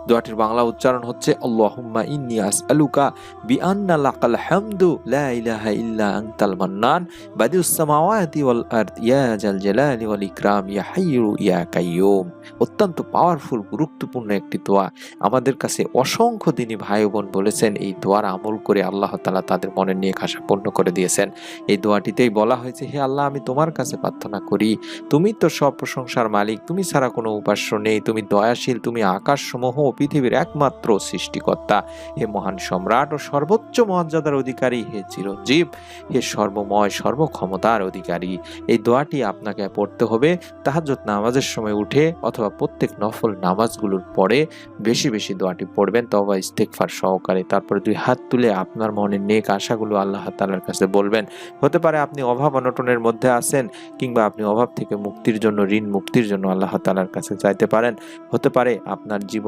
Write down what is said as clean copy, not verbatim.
দোয়াটির বাংলা উচ্চারণ হচ্ছে আল্লাহুম্মা ইন্নী আসআলুকা বিআন্না লাকাল হামদু লা ইলাহা ইল্লা আনতাল মান্নান বাদিউস সামাওয়াতি ওয়াল আরদ ইয়া জাল জালালি ওয়াল ইকরাম ইয়া হাইয়্যু ইয়া কাইয়্যুম। অত্যন্ত পাওয়ারফুল, গুরুত্বপূর্ণ একটি দোয়া। আমাদের কাছে অসংখ্য দিনী ভাই বোন বলেছেন এই দোয়ার আমল করে আল্লাহ তাআলা তাদের মনের নেক আশা পূর্ণ করে দিয়েছেন। এই দোয়াটিতেই বলা হয়েছে, হে আল্লাহ, আমি তোমার কাছে প্রার্থনা করি, তুমি তো সব প্রশংসার মালিক, তুমি ছাড়া কোনো উপাস্য নেই, তুমি দয়াশীল, তুমি আকাশসমূহ ও পৃথিবীর একমাত্র সৃষ্টিকর্তা। হে মহান সম্রাট ও সর্বোচ্চ মর্যাদার অধিকারী, হে চিরঞ্জীব, হে সর্বময় সর্বক্ষমতার অধিকারী। এই দোয়াটি আপনাকে পড়তে হবে তাহাজ্জুদ নামাজের সময় উঠে অথবা প্রত্যেক নফল নামাজগুলোর পরে বেশি বেশি দোয়াটি পড়বেন তওবা ইস্তেগফার সহকারে। তারপরে দুই হাত তুলে আপনার মনের নেক আশাগুলো আল্লাহ তাআলার কাছে বলবেন। হতে পারে আপনি অভাব অনটনের মধ্যে আছেন, কিংবা আপনি অভাব থেকে মুক্তির জন্য, ঋণ মুক্তির জন্য আল্লাহ তাআলার কাছে চাইতে পারেন। হতে পারে আপনার জীবনে